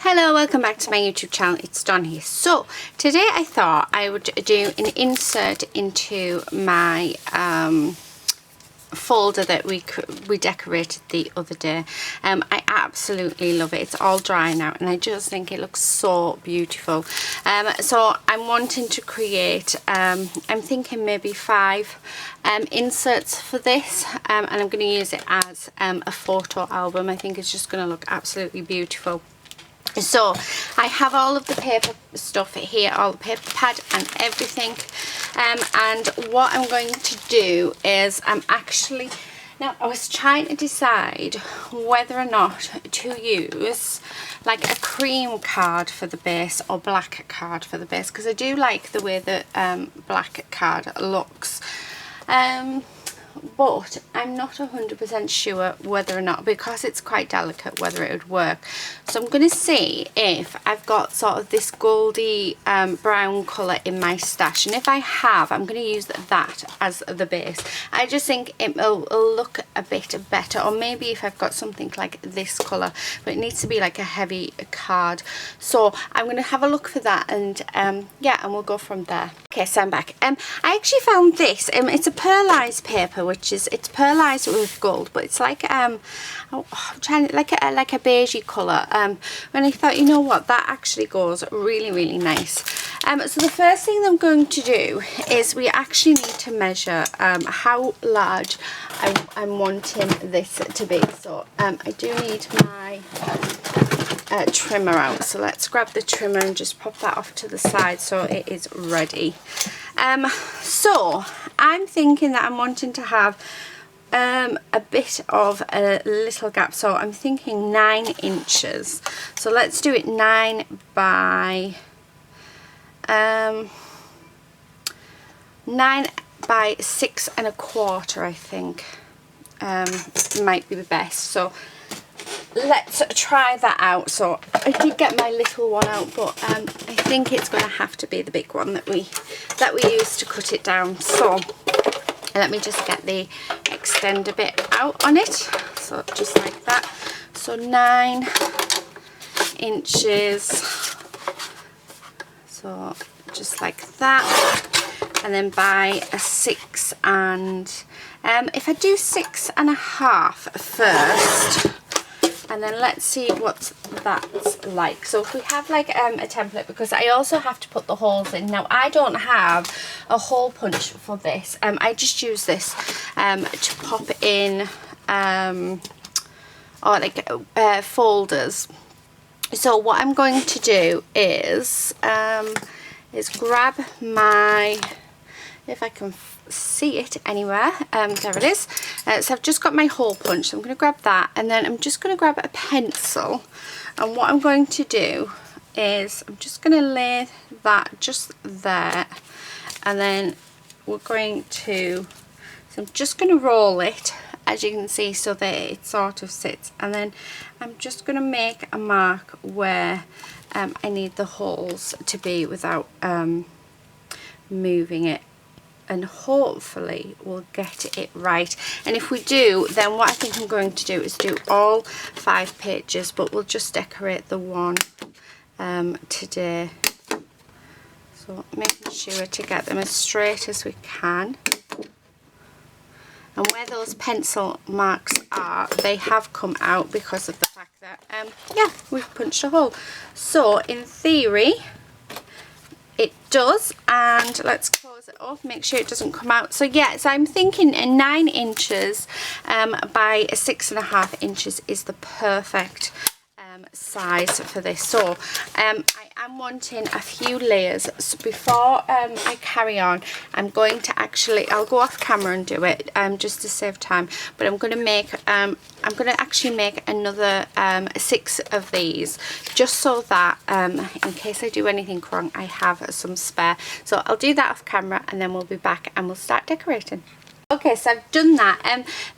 Hello, welcome back to my YouTube channel. It's Dawn here. So today I thought I would do an insert into my folder that we decorated the other day. I absolutely love it. It's all dry now and I just think it looks so beautiful. So I'm wanting to create, I'm thinking maybe 5 inserts for this, and I'm going to use it as a photo album. I think it's just going to look absolutely beautiful. So I have all of the paper stuff here, all the paper pad and everything, and what I'm going to do is now I was trying to decide whether or not to use like a cream card for the base or black card for the base, because I do like the way that black card looks. But I'm not 100% sure whether or not, because it's quite delicate, whether it would work. So I'm going to see if I've got sort of this goldy brown colour in my stash, and if I have, I'm going to use that as the base. I just think it will look a bit better, or maybe if I've got something like this colour, but it needs to be like a heavy card. So I'm going to have a look for that, and yeah, and we'll go from there. Okay, so I'm back. I actually found this. It's a pearlized paper, which is, it's pearlized with gold, but it's like I'm trying like a beigey colour. And I thought, you know what, that actually goes really nice. So the first thing that I'm going to do is we actually need to measure how large I'm wanting this to be. So I do need my trimmer out, so let's grab the trimmer and just pop that off to the side so it is ready. So I'm thinking that I'm wanting to have a bit of a little gap, so I'm thinking 9 inches. So let's do it 9 by 9 by 6 1/4, I think might be the best. So let's try that out. So I did get my little one out, but I think it's going to have to be the big one that we use to cut it down. So let me just get the extender bit out on it. So just like that. So 9 inches. So just like that. And then by a 6, and if I do 6 1/2 first, and then let's see what that's like. So if we have like a template, because I also have to put the holes in. Now I don't have a hole punch for this. I just use this to pop in or like folders. So what I'm going to do is grab my, if I can see it anywhere, there it is. So I've just got my hole punch, so I'm going to grab that, and then I'm just going to grab a pencil, and what I'm going to do is I'm just going to lay that just there, and then we're going to, so I'm just going to roll it, as you can see, so that it sort of sits, and then I'm just going to make a mark where I need the holes to be without moving it, and hopefully we'll get it right. And if we do, then what I think I'm going to do is do all 5 pages, but we'll just decorate the one today. So making sure to get them as straight as we can. And where those pencil marks are, they have come out because of the fact that yeah, we've punched a hole. So in theory it does, and let's close it off, make sure it doesn't come out. So yeah, so I'm thinking 9 inches by 6 1/2 inches is the perfect size for this. So I am wanting a few layers. So before I carry on, I'm going to actually, I'll go off camera and do it just to save time, but I'm going to make actually make another 6 of these, just so that in case I do anything wrong, I have some spare. So I'll do that off camera, and then we'll be back and we'll start decorating. Okay, so I've done that.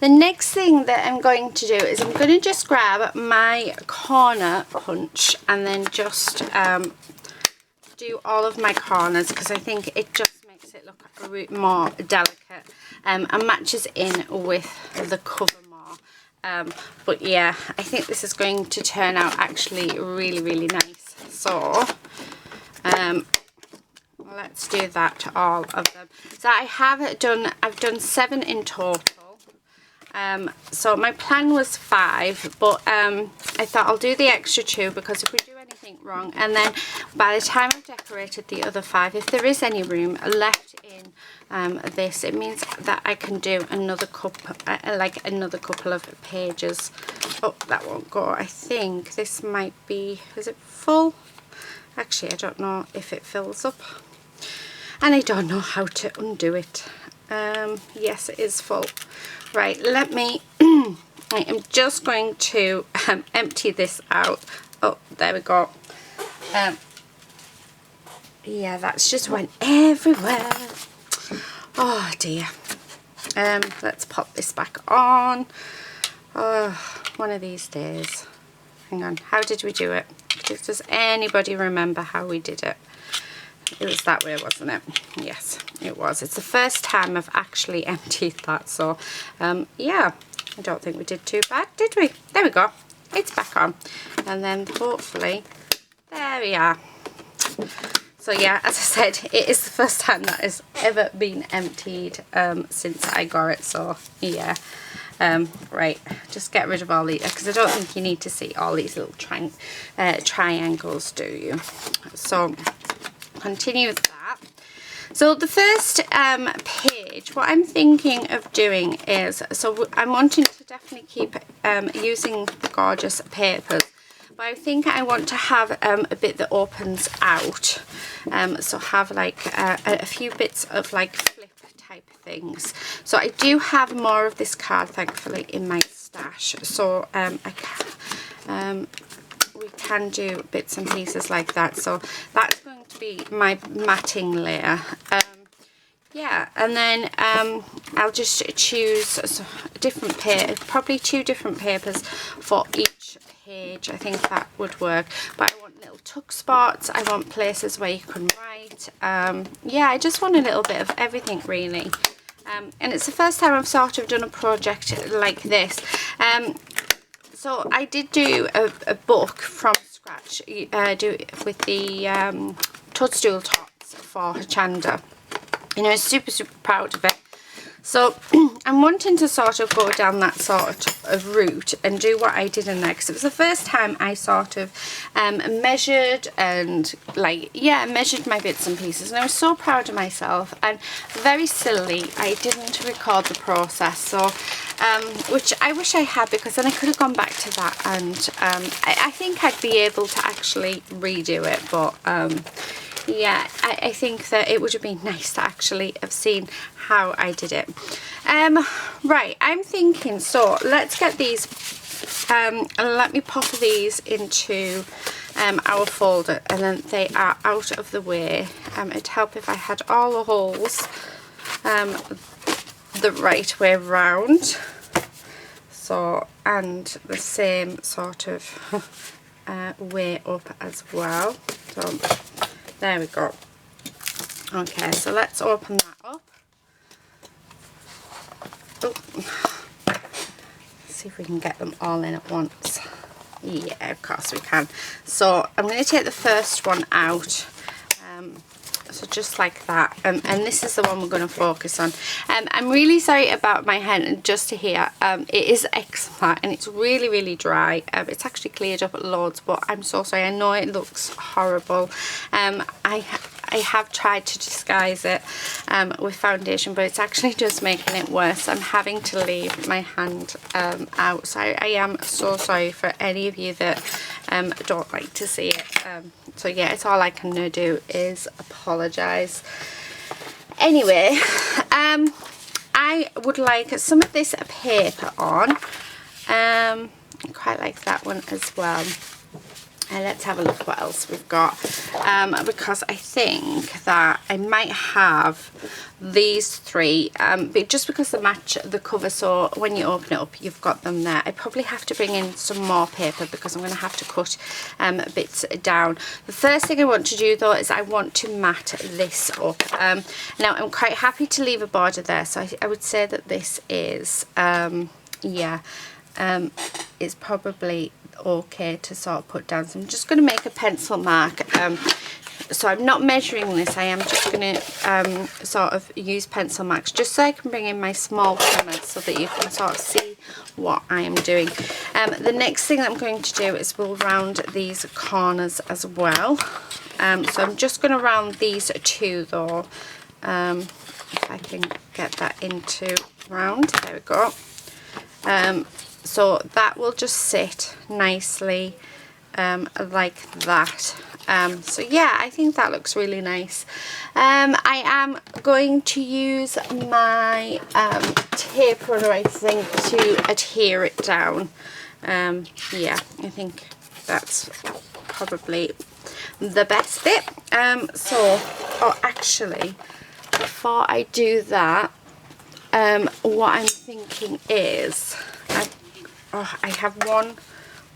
The next thing that I'm going to do is I'm going to just grab my corner punch and then just do all of my corners, because I think it just makes it look a bit more delicate and matches in with the cover more. But yeah, I think this is going to turn out actually really, really nice. So let's do that to all of them. So I've done 7 in total. So my plan was 5, but I thought I'll do the extra 2 because if we do anything wrong, and then by the time I've decorated the other 5, if there is any room left in this, it means that I can do another couple, like another couple of pages. Oh, that won't go. I think this might be, is it full? Actually, I don't know if it fills up, and I don't know how to undo it. Yes, it is full. Right, let me, I am just going to empty this out. Oh, there we go. Yeah, that's just went everywhere. Oh dear. Let's pop this back on. Oh, one of these days. Hang on, how did we do it? Does anybody remember how we did it? It was that way, wasn't it? Yes, it was. It's the first time I've actually emptied that, so yeah, I don't think we did too bad, did we? There we go. It's back on. And then hopefully, there we are. So yeah, as I said, it is the first time that has ever been emptied since I got it, so yeah. Right, just get rid of all these, because I don't think you need to see all these little triangles, do you? So continue with that. So the first page, what I'm thinking of doing is, so I'm wanting to definitely keep using the gorgeous papers, but I think I want to have a bit that opens out, so have like a few bits of like flip type things. So I do have more of this card, thankfully, in my stash, so we can do bits and pieces like that. So that's going to be my matting layer. Yeah, and then I'll just choose a different paper, probably 2 different papers for each page. I think that would work. But I want little tuck spots, I want places where you can write. Yeah, I just want a little bit of everything, really. And it's the first time I've sort of done a project like this. So I did do a book from scratch, do it with the toadstool tots for Hochanda. You know, I was super, super proud of it. So I'm wanting to sort of go down that sort of route and do what I did in there, because it was the first time I sort of measured and like, yeah, measured my bits and pieces, and I was so proud of myself. And very silly, I didn't record the process, so which I wish I had, because then I could have gone back to that, and I think I'd be able to actually redo it, but yeah, I think that it would have been nice to actually have seen how I did it. Right, I'm thinking, so let's get these, let me pop these into our folder, and then they are out of the way. It'd help if I had all the holes the right way round. So, and the same sort of way up as well. So there we go. Okay, so let's open that up. Oh. See if we can get them all in at once. Yeah, of course we can. So I'm going to take the first one out. So just like that, and this is the one we're going to focus on. I'm really sorry about my hand, just to hear, it is eczema and it's really, really dry. It's actually cleared up loads, but I'm so sorry. I know it looks horrible. I have tried to disguise it with foundation, but it's actually just making it worse. I'm having to leave my hand out, so I am so sorry for any of you that don't like to see it. So yeah, it's all I can do is apologise. Anyway, I would like some of this paper on. I quite like that one as well. And let's have a look what else we've got, because I think that I might have these 3, but just because they match the cover, so when you open it up you've got them there. I probably have to bring in some more paper because I'm going to have to cut bits down. The first thing I want to do though is I want to mat this up. Now I'm quite happy to leave a border there, so I would say that this is, yeah, is probably okay to sort of put down. So I'm just going to make a pencil mark. So I'm not measuring this, I am just going to sort of use pencil marks just so I can bring in my small trimmers so that you can sort of see what I am doing. The next thing that I'm going to do is we'll round these corners as well. So I'm just going to round these two though, if I can get that into round. There we go. So that will just sit nicely like that. So yeah, I think that looks really nice. I am going to use my tape runner, I think, to adhere it down. Yeah, I think that's probably the best bit. Oh, actually, before I do that, what I'm thinking is, I have one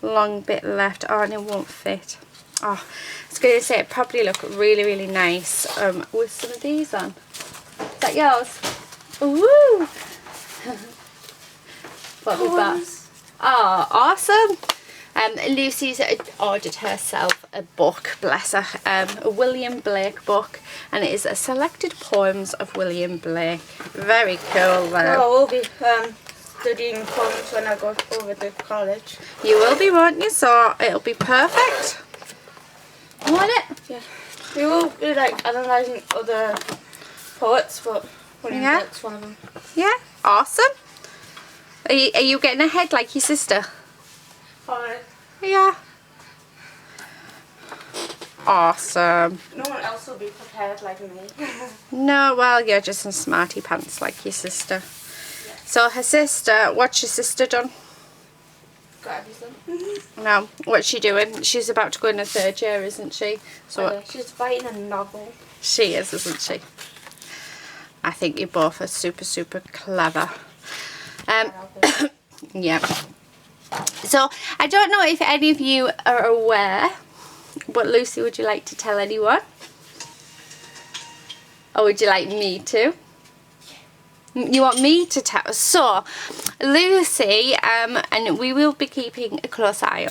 long bit left. Oh, and it won't fit. Oh, I was going to say it probably look really, really nice with some of these on. Is that yours? Ooh! What have we got? Oh, awesome! Lucy's ordered herself a book, bless her, a William Blake book, and it is a selected poems of William Blake. Very cool though. Oh, we'll be studying poems when I go over to college. You will be, won't you? So it'll be perfect. Want it? Yeah. We will be like analysing other poets, but William Blake's one of them. Yeah, awesome. Are you getting ahead like your sister? Fine. Yeah. Awesome. No one else will be prepared like me. No, well, you're just in smarty pants like your sister. Yeah. So her sister, what's your sister done? Got everything. No, what's she doing? She's about to go in her 3rd year, isn't she? So she's writing a novel. She is, isn't she? I think you both are super, super clever. Yeah. So I don't know if any of you are aware, but Lucy, would you like to tell anyone? Or would you like me to? You want me to tell? So Lucy, and we will be keeping a close eye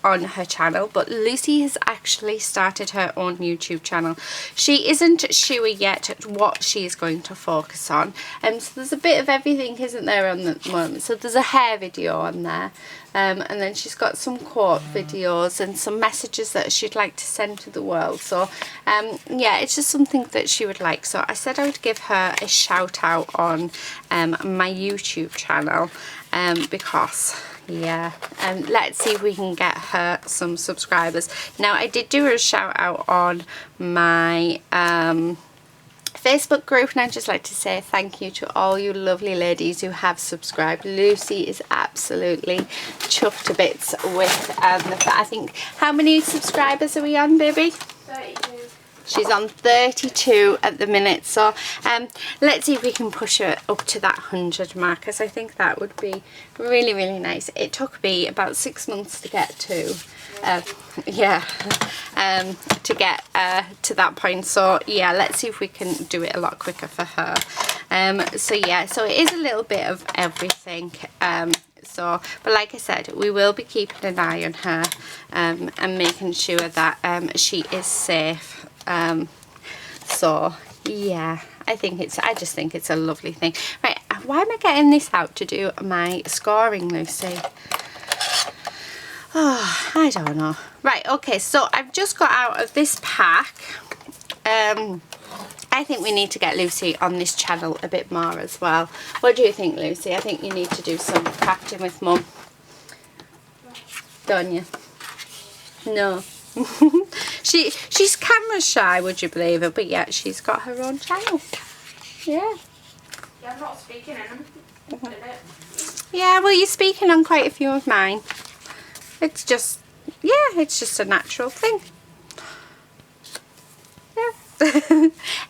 on her channel, but Lucy has actually started her own YouTube channel. She isn't sure yet what she is going to focus on, so there's a bit of everything, isn't there, on the moment. So there's a hair video on there, and then she's got some quote videos and some messages that she'd like to send to the world. So yeah, it's just something that she would like. So I said I would give her a shout out on my YouTube channel, because yeah, let's see if we can get her some subscribers. Now, I did do a shout out on my Facebook group, and I'd just like to say thank you to all you lovely ladies who have subscribed. Lucy is absolutely chuffed to bits with I think, how many subscribers are we on, baby? 32. She's on 32 at the minute, so let's see if we can push her up to that 100 mark, because I think that would be really, really nice. It took me about 6 months to get to, to get to that point. So yeah, let's see if we can do it a lot quicker for her. So yeah, so it is a little bit of everything. But like I said, we will be keeping an eye on her and making sure that she is safe. So yeah, I just think it's a lovely thing. Right, why am I getting this out to do my scoring, Lucy? Oh, I don't know. Right, okay, so I've just got out of this pack. I think we need to get Lucy on this channel a bit more as well. What do you think, Lucy? I think you need to do some crafting with Mum. Don't you? No. She's camera shy, would you believe it? But yet she's got her own channel. Yeah. Yeah, I'm not speaking in them. Yeah, well, you're speaking on quite a few of mine. It's just, yeah, it's just a natural thing. Yeah.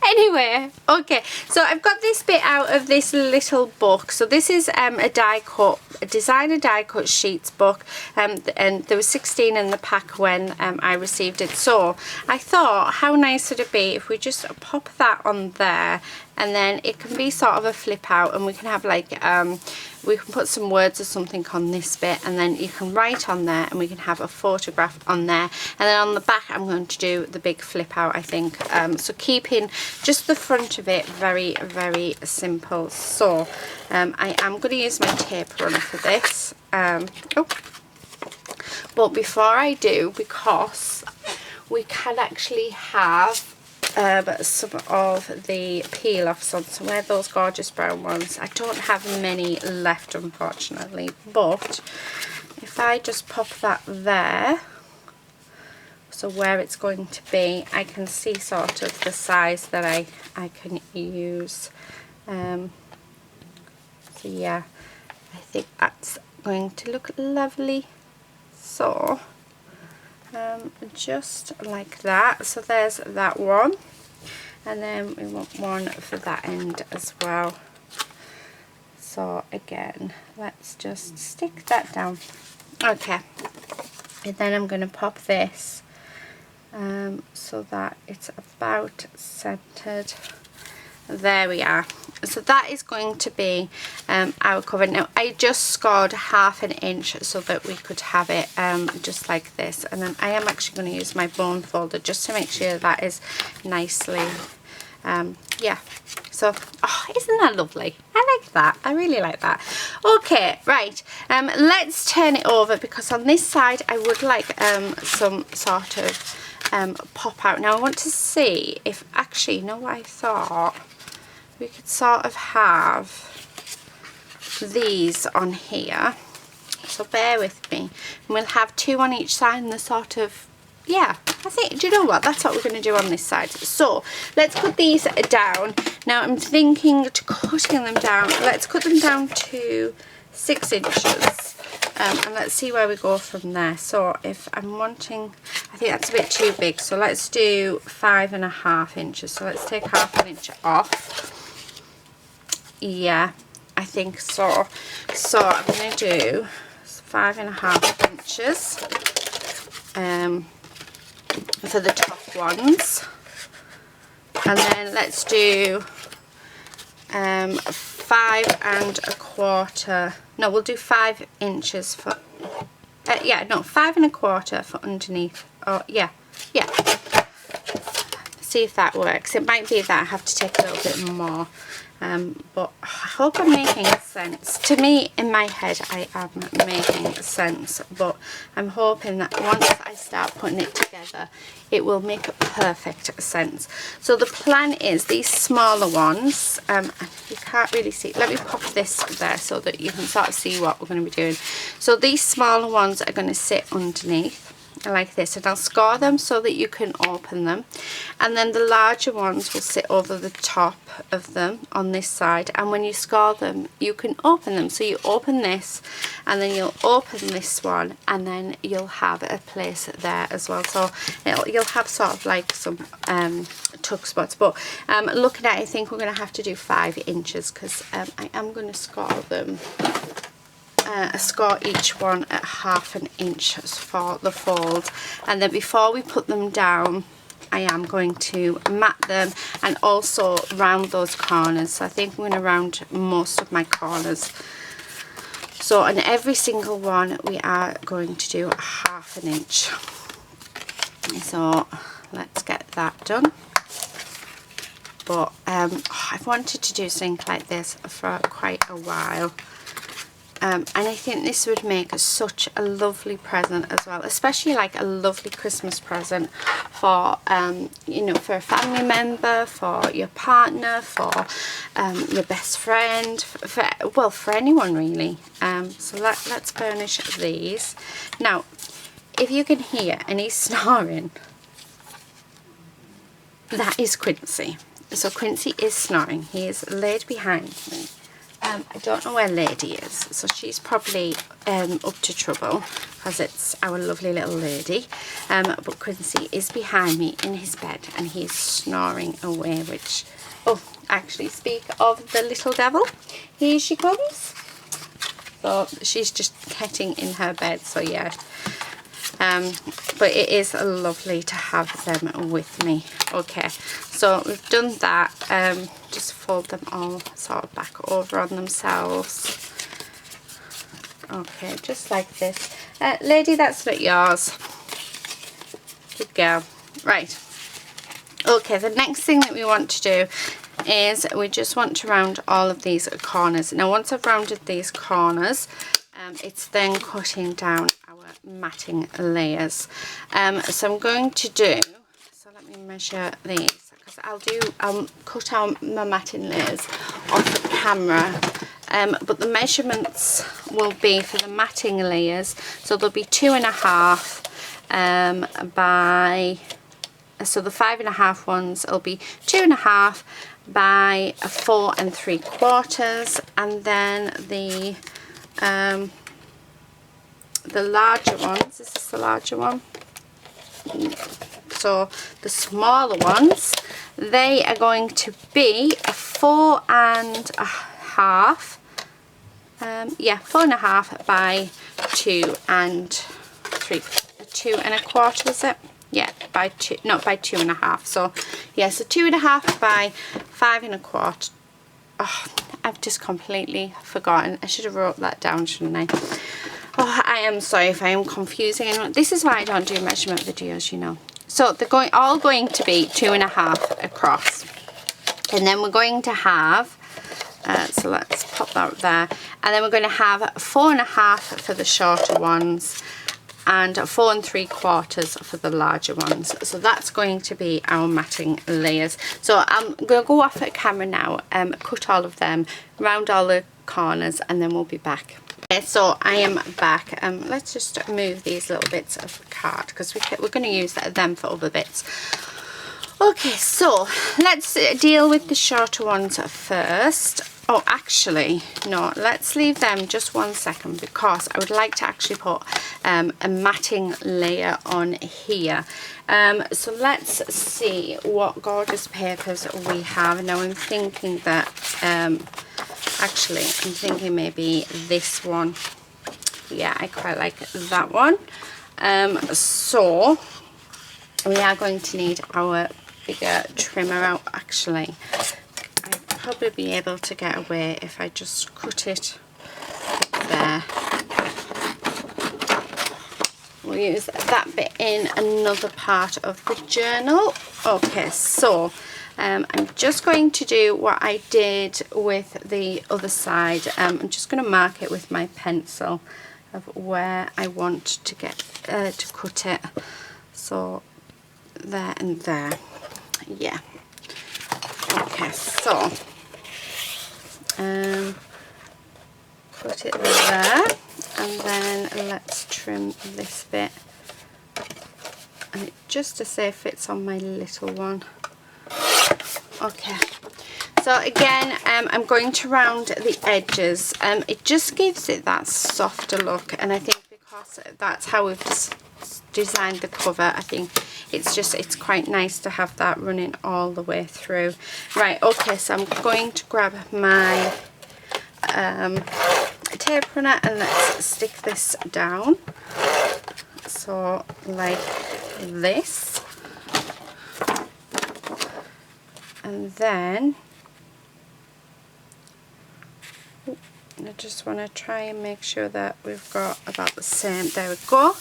Anyway, okay, so I've got this bit out of this little book. So this is a designer die cut sheets book, and there was 16 in the pack when I received it. So I thought, how nice would it be if we just pop that on there, and then it can be sort of a flip out, and we can have like we can put some words or something on this bit, and then you can write on there, and we can have a photograph on there, and then on the back I'm going to do the big flip out, I think. So keeping just the front of it very, very simple. So I am going to use my tape runner for this. But before I do, because we can actually have some of the peel offs on, so where those gorgeous brown ones, I don't have many left unfortunately, but if I just pop that there, so where it's going to be, I can see sort of the size that I can use. So yeah, I think that's going to look lovely. So just like that. So there's that one, and then we want one for that end as well. So again, let's just stick that down. Okay, and then I'm going to pop this so that it's about centered. There we are. So that is going to be our cover. Now I just scored 1/2 inch so that we could have it just like this, and then I am actually going to use my bone folder just to make sure that is nicely yeah. So isn't that lovely? I like that. I really like that. Okay, right, let's turn it over, because on this side I would like some sort of pop out. Now I want to see if actually, you know what I thought? We could sort of have these on here, so bear with me, and we'll have 2 on each side, and the sort of, yeah, I think, do you know what, that's what we're going to do on this side. So let's cut these down. Now I'm thinking to cutting them down, let's cut them down to 6 inches, and let's see where we go from there. So if I'm wanting, I think that's a bit too big, so let's do 5.5 inches. So let's take 1/2 inch off. Yeah, I think so. So I'm going to do 5.5 inches for the top ones, and then let's do 5.25. No, we'll do 5 inches for 5.25 for underneath. Oh yeah. See if that works. It might be that I have to take a little bit more, but I hope I'm making sense. To me, in my head, I am making sense, but I'm hoping that once I start putting it together, it will make perfect sense. So the plan is these smaller ones, and you can't really see, let me pop this there so that you can sort of see what we're going to be doing. So these smaller ones are going to sit underneath like this, and I'll score them so that you can open them, and then the larger ones will sit over the top of them on this side, and when you score them you can open them. So you open this, and then you'll open this one, and then you'll have a place there as well. So you'll have sort of like some tuck spots, but looking at it, I think we're going to have to do 5 inches, because I am going to score them. Score each one at 1/2 inch for the fold, and then before we put them down I am going to mat them and also round those corners. So I think I'm going to round most of my corners. So on every single one we are going to do 1/2 inch. So let's get that done. But I've wanted to do something like this for quite a while. And I think this would make such a lovely present as well, especially like a lovely Christmas present for you know, for a family member, for your partner, for your best friend, for anyone really. So let's burnish these. Now if you can hear any snoring, that is Quincy. So Quincy is snoring. He is laid behind me. I don't know where Lady is, so she's probably up to trouble, because it's our lovely little lady. But Quincy is behind me in his bed, and he's snoring away, which, oh, actually, speak of the little devil, here she comes. So she's just getting in her bed, so yeah. but it is lovely to have them with me. Okay, so we've done that. Just fold them all sort of back over on themselves. Okay, just like this. Lady, that's not yours. Good girl. Right. Okay, the next thing that we want to do is we just want to round all of these corners. Now once I've rounded these corners, it's then cutting down our matting layers. So I'm going to do, so let me measure these, because I'll cut out my matting layers off camera. But the measurements will be for the matting layers, so there'll be 2.5 by, so the 5.5 ones will be 2.5 by 4 3/4, and then the larger ones, this is the larger one, so the smaller ones, they are going to be a 4.5, 4.5 by 2 3/4, is it? Yeah, by 2, not by 2.5. So yeah, so 2.5 by 5.25. Oh, I've just completely forgotten. I should have wrote that down, shouldn't I? Oh, I am sorry if I am confusing anyone. This is why I don't do measurement videos, you know. So they're all going to be 2.5 across, and then we're going to have. So let's pop that there, and then we're going to have 4.5 for the shorter ones, and 4 3/4 for the larger ones. So that's going to be our matting layers. So I'm going to go off at camera now, cut all of them, round all the corners, and then we'll be back. Okay, so I am back. Let's just move these little bits of the card, because we're going to use them for other bits. Okay, so let's deal with the shorter ones first. Oh, actually, no, let's leave them just 1 second, because I would like to actually put a matting layer on here. So let's see what gorgeous papers we have. Now I'm thinking that, actually, I'm thinking maybe this one. Yeah, I quite like that one. So we are going to need our bigger trimmer out, actually. I'd probably be able to get away if I just cut it there. We'll use that bit in another part of the journal. Okay, so I'm just going to do what I did with the other side. I'm just going to mark it with my pencil of where I want to get to cut it. So there and there. Yeah. Okay, so put it there, and then let's trim this bit, and just to say it fits on my little one. Okay, so again, I'm going to round the edges. It just gives it that softer look, and I think because that's how we've designed the cover, I think it's quite nice to have that running all the way through. Right, okay, so I'm going to grab my tape runner, and let's stick this down, so like this, and then I just want to try and make sure that we've got about the same. There we go.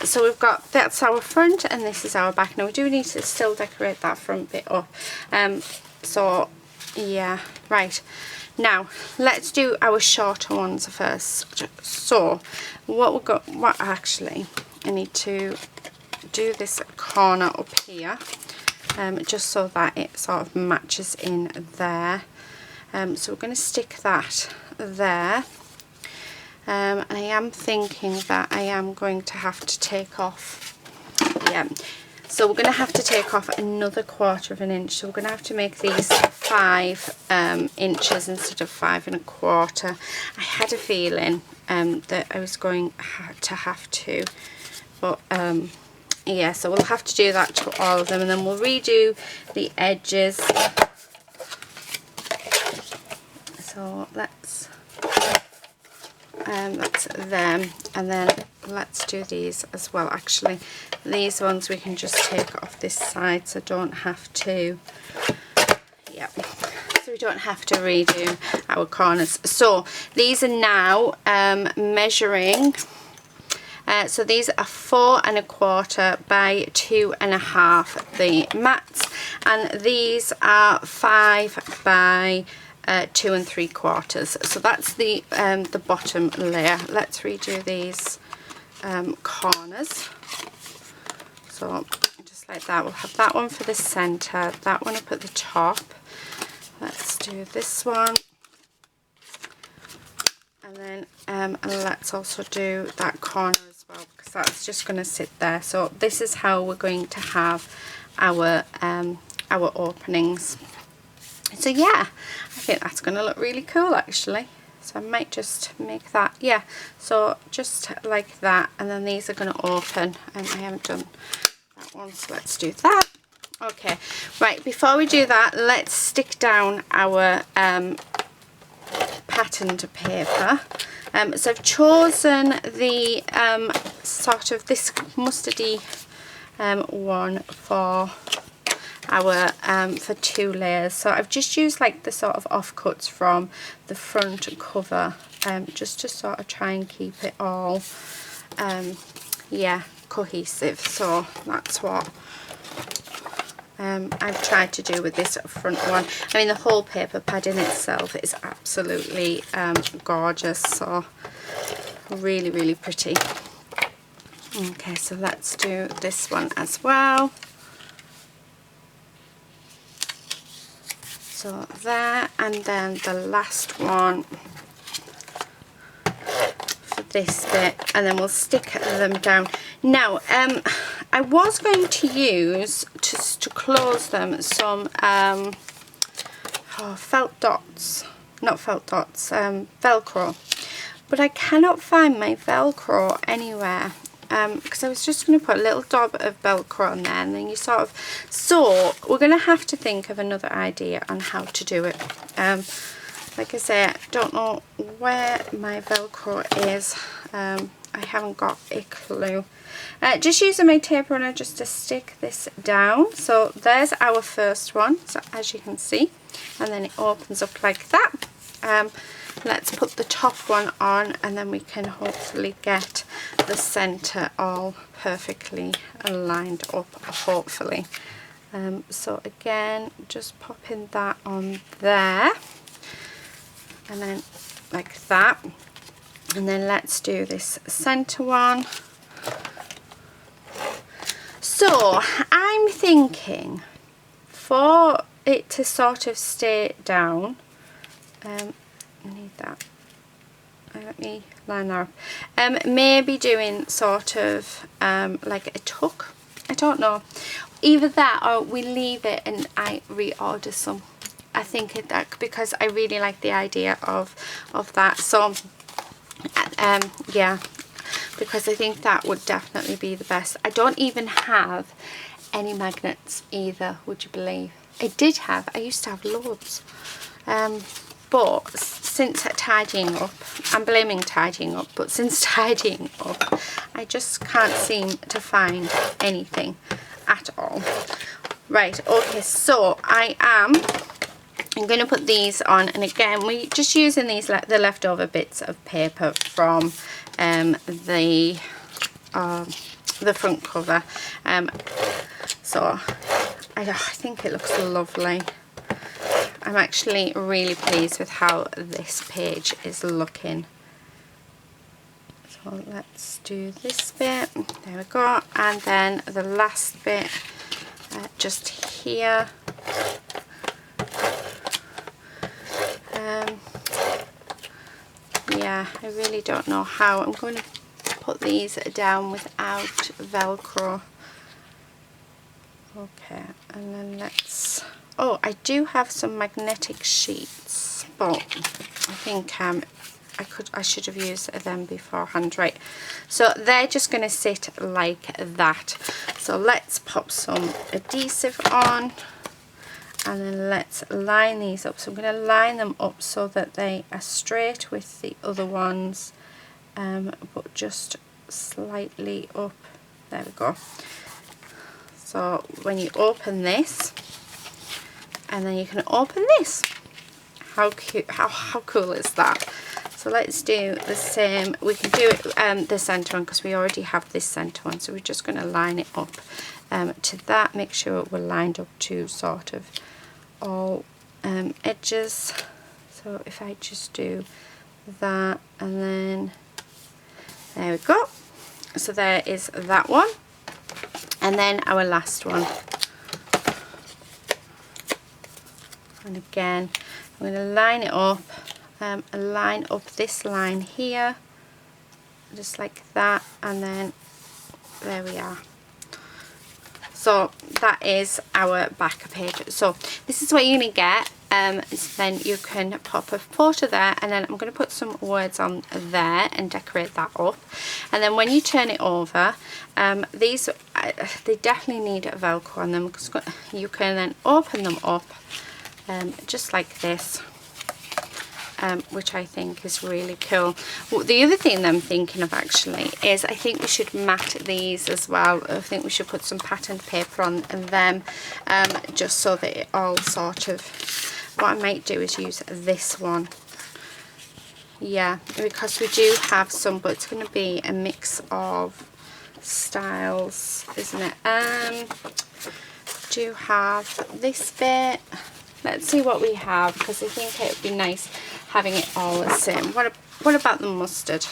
So we've got, that's our front, and this is our back. Now we do need to still decorate that front bit up. So yeah, right. Now let's do our shorter ones first. So what actually, I need to do this corner up here, just so that it sort of matches in there. So we're going to stick that there, and I am thinking that I am going to have to take off, yeah, so we're going to have to take off another 1/4 inch, so we're going to have to make these 5 inches instead of 5 1/4. I had a feeling that I was going to have to, but yeah, so we'll have to do that to all of them, and then we'll redo the edges. So let's that's them. And then let's do these as well. Actually, these ones we can just take off this side, so don't have to, yep, so we don't have to redo our corners. So these are now measuring, so these are 4 1/4 by 2 1/2, the mats, and these are 5 by 2 3/4. So that's the bottom layer. Let's redo these corners. So just like that, we'll have that one for the center, that one up at the top. Let's do this one, and then let's also do that corner as well, because that's just going to sit there. So this is how we're going to have our openings. So yeah, I think that's going to look really cool actually. So I might just make that, yeah, so just like that, and then these are going to open, and I haven't done that one, so let's do that. Okay, right, before we do that, let's stick down our patterned paper. So I've chosen the sort of this mustardy one for our for 2 layers. So I've just used like the sort of offcuts from the front cover, just to sort of try and keep it all yeah, cohesive. So that's what I've tried to do with this front one. I mean, the whole paper pad in itself is absolutely gorgeous, so really, really pretty. Okay, so let's do this one as well. So there, and then the last one for this bit, and then we'll stick them down. Now, I was going to use, just to close them, some felt dots, not felt dots, Velcro, but I cannot find my Velcro anywhere. Because I was just going to put a little dab of Velcro on there, and then you sort of, so we're going to have to think of another idea on how to do it. Like I say, I don't know where my Velcro is. I haven't got a clue. Just using my tape runner just to stick this down. So there's our first one, so as you can see, and then it opens up like that. Let's put the top one on, and then we can hopefully get the center all perfectly lined up, hopefully. So again, just popping that on there, and then like that, and then let's do this center one. So I'm thinking for it to sort of stay down, I need that, let me line that up, maybe doing sort of like a tuck, I don't know, either that or we leave it and I reorder some. I think that, because I really like the idea of that, so yeah, because I think that would definitely be the best. I don't even have any magnets either, would you believe? I used to have loads, but since tidying up, I'm blaming tidying up, but since tidying up, I just can't seem to find anything at all. Right, okay, so I'm going to put these on, and again, we're just using these, the leftover bits of paper from the front cover. So I think it looks lovely. I'm actually really pleased with how this page is looking. So let's do this bit, there we go, and then the last bit just here. Yeah, I really don't know how. I'm going to put these down without Velcro. Okay, and then let's, oh, I do have some magnetic sheets, but I think I should have used them beforehand. Right, so they're just going to sit like that. So let's pop some adhesive on, and then let's line these up. So I'm going to line them up so that they are straight with the other ones, but just slightly up. There we go. So when you open this, and then you can open this. How cute, how cool is that? So let's do the same. We can do it the center one because we already have this center one, so we're just going to line it up to that. Make sure we're lined up to sort of all edges. So if I just do that, and then there we go. So there is that one, and then our last one. And again, I'm going to line it up, line up this line here, just like that, and then there we are. So that is our back page. So this is what you're going to get. So then you can pop a photo there, and then I'm going to put some words on there and decorate that up. And then when you turn it over, these they definitely need Velcro on them, because you can then open them up just like this, which I think is really cool. Well, the other thing that I'm thinking of actually is I think we should mat these as well. I think we should put some patterned paper on them, just so that it all sort of, what I might do is use this one. Yeah, because we do have some, but it's going to be a mix of styles, isn't it? Do have this bit. Let's see what we have, because I think it would be nice having it all the same. What about the mustard?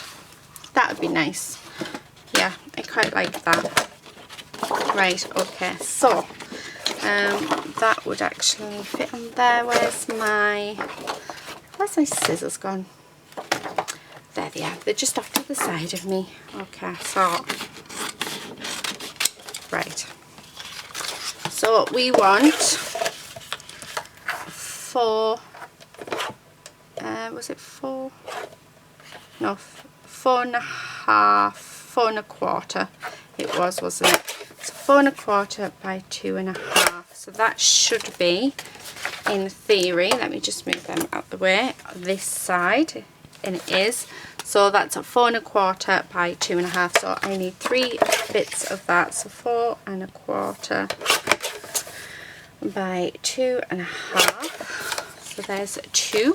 That would be nice. Yeah, I quite like that. Right, okay, so that would actually fit on there. Where's my scissors gone? There they are. They're just off to the side of me. Okay, so right. So we want 4, was it 4? No, 4.5, 4.25 it was, wasn't it? So 4.25 by 2.5. So that should be, in theory, let me just move them out the way, this side, and it is. So that's a 4.25 by 2.5. So I need 3 bits of that. So 4.25 by 2.5. So there's 2.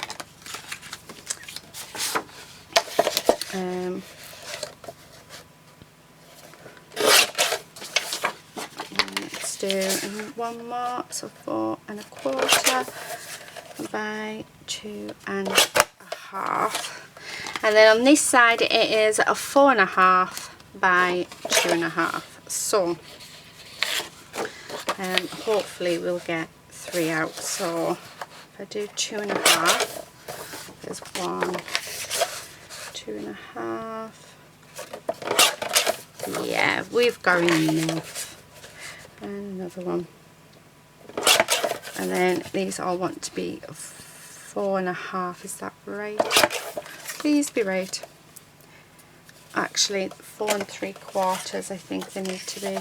Let's do one more. So 4.25 by 2.5. And then on this side it is a 4.5 by 2.5. So hopefully we'll get 3 out. So if I do 2.5, there's 1, 2.5. Yeah, we've got enough. And another one. And then these all want to be 4.5. Is that right? Please be right. Actually, 4.75 I think they need to be.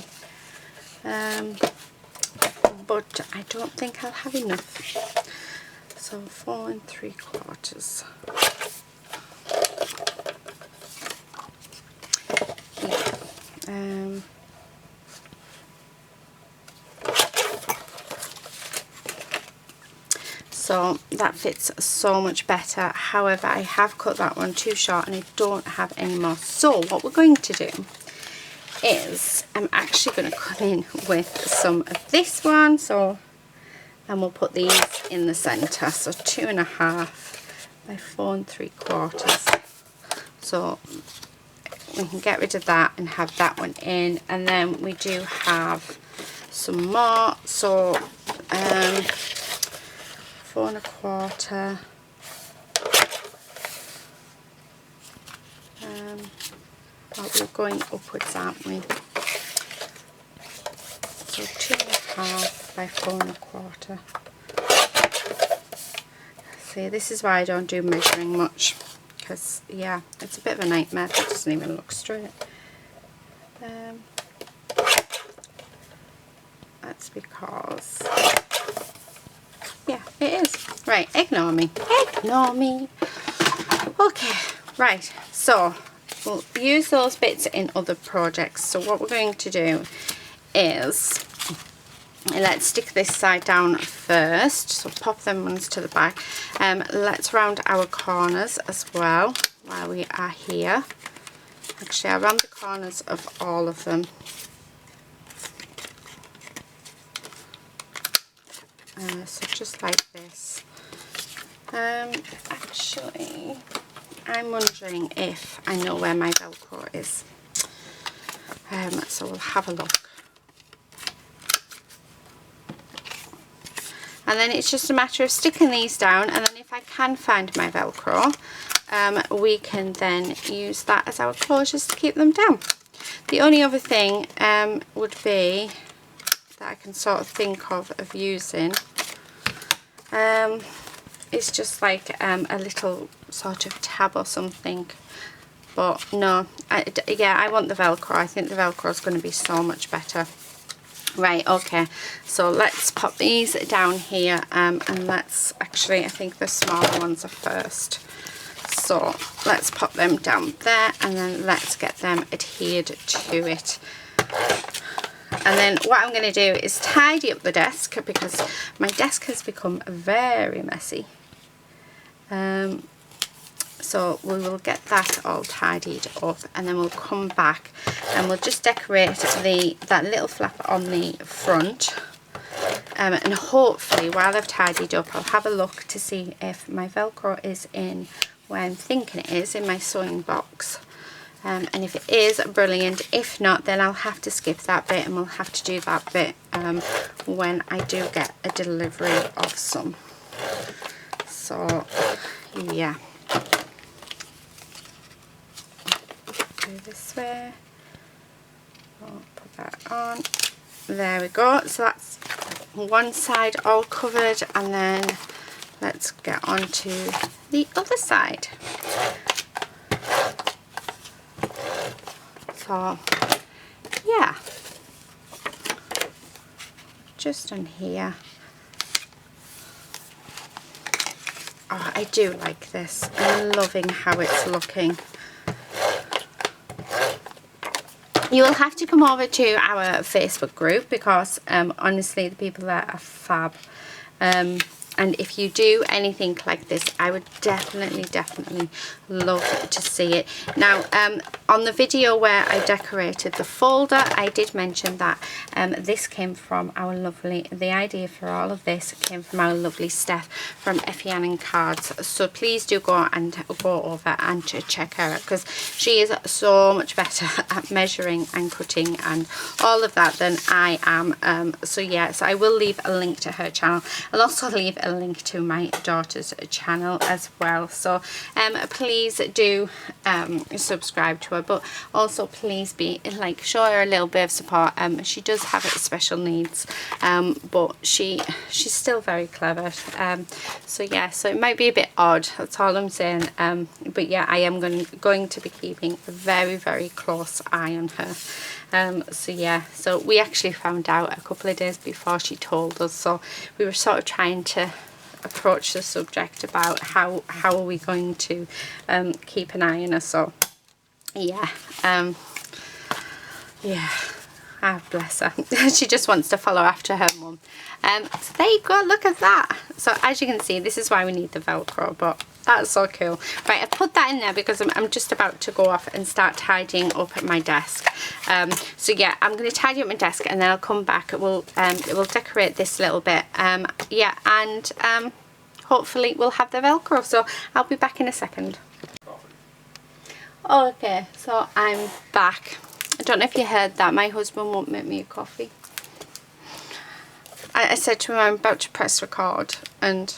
But I don't think I'll have enough. So 4.75. Yeah. So that fits so much better. However, I have cut that one too short and I don't have any more. So what we're going to do is I'm actually going to cut in with some of this one. So, and we'll put these in the centre. So 2.5 by 4.75. So we can get rid of that and have that one in. And then we do have some more. So 4.25. Oh, we're going upwards, aren't we? So 2.5 by 4.25. See, this is why I don't do measuring much, because yeah, it's a bit of a nightmare. It doesn't even look straight. That's because, yeah, it is. Right, ignore me. Ignore me. Okay, right, so we'll use those bits in other projects. So what we're going to do is, let's stick this side down first. So pop them ones to the back. Let's round our corners as well while we are here. Actually, I round the corners of all of them. So just like this. Actually, I'm wondering if I know where my Velcro is. So we'll have a look. And then it's just a matter of sticking these down, and then if I can find my Velcro, we can then use that as our closures to keep them down. The only other thing would be that I can sort of think of using it's just like a little sort of tab or something, but no, yeah, I want the Velcro. I think the Velcro is going to be so much better. Right, okay, so let's pop these down here, and let's actually, I think the smaller ones are first. So let's pop them down there, and then let's get them adhered to it. And then what I'm going to do is tidy up the desk, because my desk has become very messy. So we will get that all tidied up, and then we'll come back and we'll just decorate that little flap on the front. And hopefully while I've tidied up, I'll have a look to see if my Velcro is in where I'm thinking it is, in my sewing box. And if it is, brilliant. If not, then I'll have to skip that bit, and we'll have to do that bit when I do get a delivery of some. So yeah, go this way. I'll put that on. There we go. So that's one side all covered, and then let's get on to the other side. So yeah, just on here. Oh, I do like this. I'm loving how it's looking. You will have to come over to our Facebook group, because honestly the people there are fab. And if you do anything like this, I would definitely love to see it. Now, on the video where I decorated the folder, I did mention that this came from our lovely, the idea for all of this came from our lovely Steph from Effie Ann and Cards. So please do go over and check her out, because she is so much better at measuring and cutting and all of that than I am. So yeah, so I will leave a link to her channel. I'll also leave a link to my daughter's channel as well. So please do subscribe to her, but also please show her a little bit of support. She does have some special needs, but she's still very clever. So yeah, so it might be a bit odd, that's all I'm saying. But yeah, I am going to be keeping a very close eye on her. So yeah, so we actually found out a couple of days before she told us, so we were sort of trying to approach the subject about how are we going to keep an eye on her. So yeah, yeah, ah, bless her. She just wants to follow after her mum. So there you go, look at that. So as you can see, this is why we need the Velcro, but that's so cool. Right, I put that in there because I'm just about to go off and start tidying up my desk. So yeah, I'm going to tidy up my desk, and then I'll come back. We'll decorate this little bit. Yeah, and hopefully we'll have the Velcro. So I'll be back in a second. Okay, so I'm back. I don't know if you heard that. My husband won't make me a coffee. I said to him I'm about to press record, and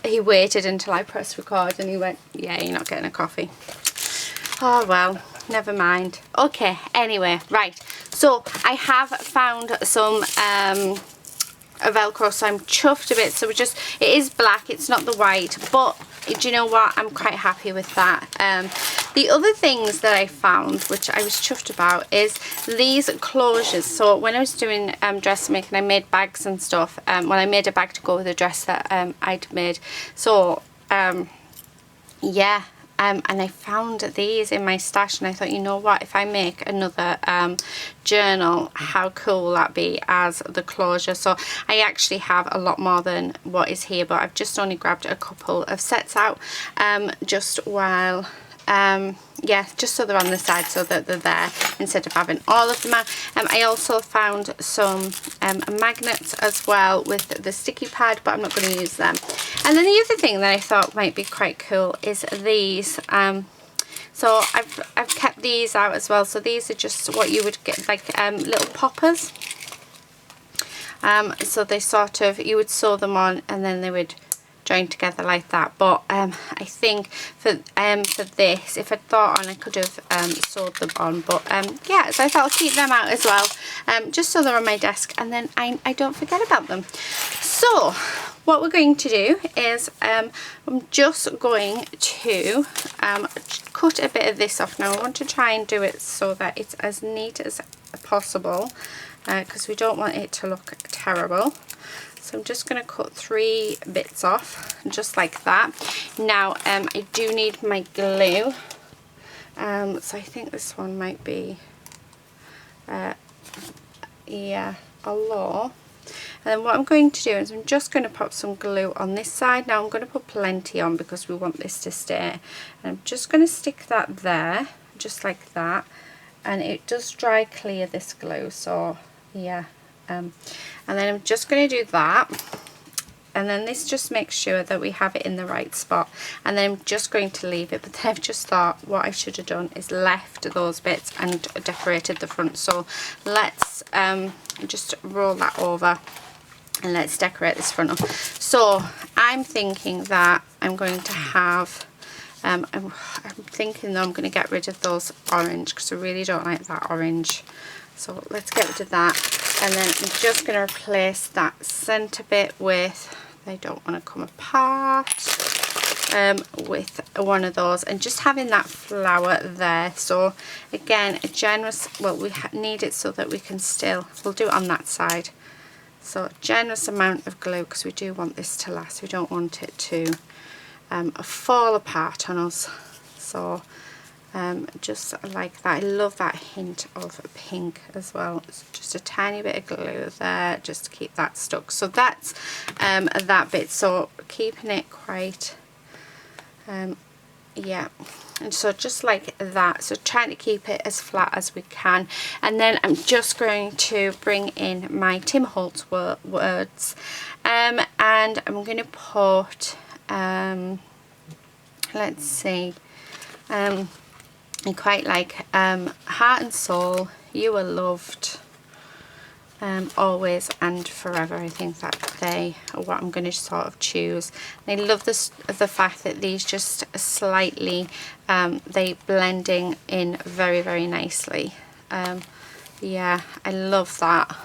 he waited until I pressed record, and he went, yeah, you're not getting a coffee. Oh well, never mind. Okay, anyway, right, so I have found some Velcro, so I'm chuffed a bit. So it is black, it's not the white, but do you know what, I'm quite happy with that. The other things that I found, which I was chuffed about, is these closures. So when I was doing dressmaking, I made bags and stuff. Well, I made a bag to go with the dress that I'd made. So yeah, and I found these in my stash, and I thought, you know what, if I make another journal, how cool will that be as the closure. So I actually have a lot more than what is here, but I've just only grabbed a couple of sets out just while yeah, just so they're on the side so that they're there instead of having all of them out. I also found some magnets as well with the sticky pad, but I'm not going to use them. And then the other thing that I thought might be quite cool is these. So I've kept these out as well. So these are just what you would get, like little poppers. So they sort of, you would sew them on and then they would join together like that. But I think for this, if I'd thought on, I could have sewed them on. But yeah, so I thought I'll keep them out as well, just so they're on my desk and then I don't forget about them. So what we're going to do is I'm just going to cut a bit of this off. Now I want to try and do it so that it's as neat as possible, because we don't want it to look terrible. So I'm just going to cut 3 bits off, just like that. Now I do need my glue, so I think this one might be yeah, a law. And then what I'm going to do is I'm just going to pop some glue on this side. Now I'm going to put plenty on because we want this to stay. And I'm just going to stick that there, just like that. And it does dry clear, this glue, so yeah. And then I'm just going to do that. And then this just makes sure that we have it in the right spot. And then I'm just going to leave it. But then I've just thought what I should have done is left those bits and decorated the front. So let's just roll that over and let's decorate this front up. So I'm thinking that I'm going to have, I'm thinking that I'm going to get rid of those orange because I really don't like that orange. So let's get rid of that. And then I'm just going to replace that centre bit with, they don't want to come apart, with one of those, and just having that flower there. So again, a generous, well, we need it so that we can still, we'll do it on that side. So a generous amount of glue because we do want this to last. We don't want it to fall apart on us. So just like that. I love that hint of pink as well. It's just a tiny bit of glue there just to keep that stuck. So that's that bit. So keeping it quite yeah, and so just like that, so trying to keep it as flat as we can. And then I'm just going to bring in my Tim Holtz words, and I'm going to put let's see, I quite like heart and soul, you are loved, always and forever. I think that they are what I'm going to sort of choose. And I love this, the fact that these just slightly they blending in very, very nicely. Yeah, I love that.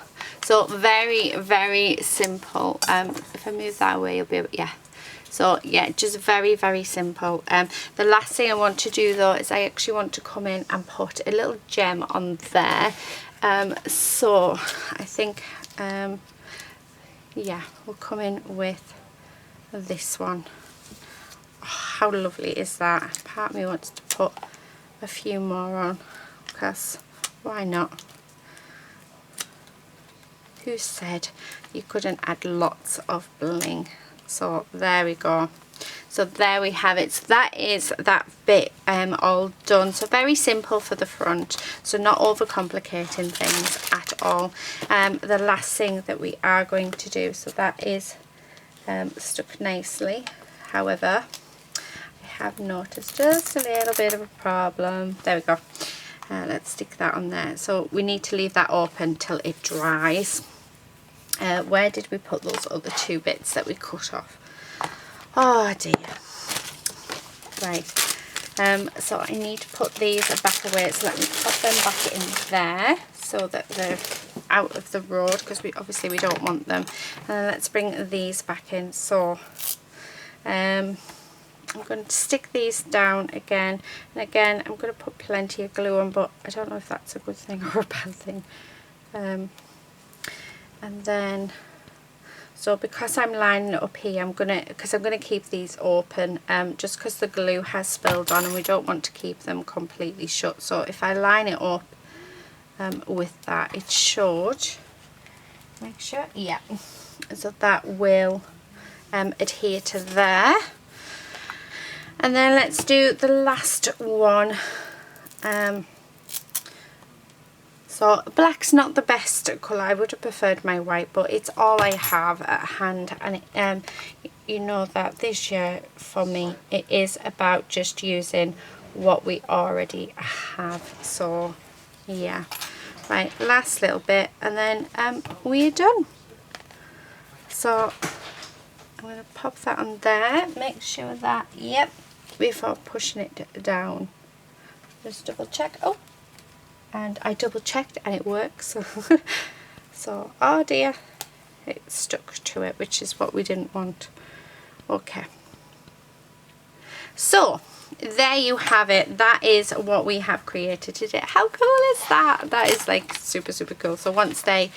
So very, very simple. If I move that away, you'll be able, yeah. So yeah, just very, very simple. The last thing I want to do though is I actually want to come in and put a little gem on there. So I think yeah, we'll come in with this one. Oh, how lovely is that? Part of me wants to put a few more on because why not? Who said you couldn't add lots of bling? So there we go. So there we have it. So that is that bit all done. So very simple for the front, so not overcomplicating things at all. The last thing that we are going to do, so that is stuck nicely. However, I have noticed just a little bit of a problem. There we go. Let's stick that on there. So we need to leave that open till it dries. Where did we put those other 2 bits that we cut off? Oh dear. Right. So I need to put these back away. So let me pop them back in there so that they're out of the road, because we obviously we don't want them. And let's bring these back in. So I'm going to stick these down again, and again I'm going to put plenty of glue on, but I don't know if that's a good thing or a bad thing. And then So because I'm lining it up here, I'm gonna keep these open, just because the glue has spilled on and we don't want to keep them completely shut. So if I line it up with that, it should make sure, yeah, so that will adhere to there. And then let's do the last one. So black's not the best colour. I would have preferred my white, but it's all I have at hand. And you know that this year for me, it is about just using what we already have. So yeah, right, last little bit, and then we're done. So I'm going to pop that on there. Make sure that, yep, before pushing it down. Just double check. Oh, and I double checked and it works. So oh dear, it stuck to it, which is what we didn't want. Okay, so there you have it. That is what we have created today. How cool is that? That is like super cool. So once they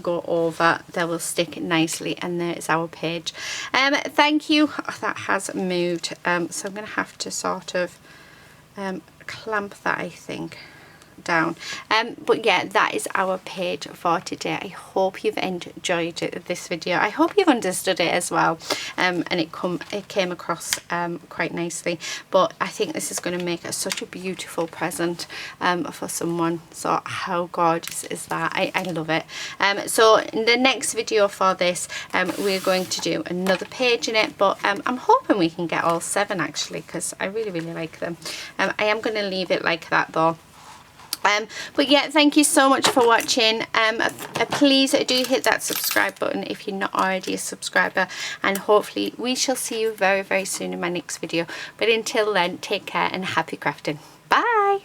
go over, they will stick nicely, and there is our page. Thank you. Oh, that has moved, so I'm gonna have to sort of clamp that, I think, down. But yeah, that is our page for today. I hope you've enjoyed this video. I hope you've understood it as well, and it came across quite nicely. But I think this is going to make such a beautiful present for someone. So how gorgeous is that? I love it. So in the next video for this, we're going to do another page in it, but I'm hoping we can get all 7 actually, because I really like them. I am going to leave it like that though. But yeah, thank you so much for watching. Please do hit that subscribe button if you're not already a subscriber, and hopefully we shall see you very soon in my next video. But until then, take care and happy crafting. Bye.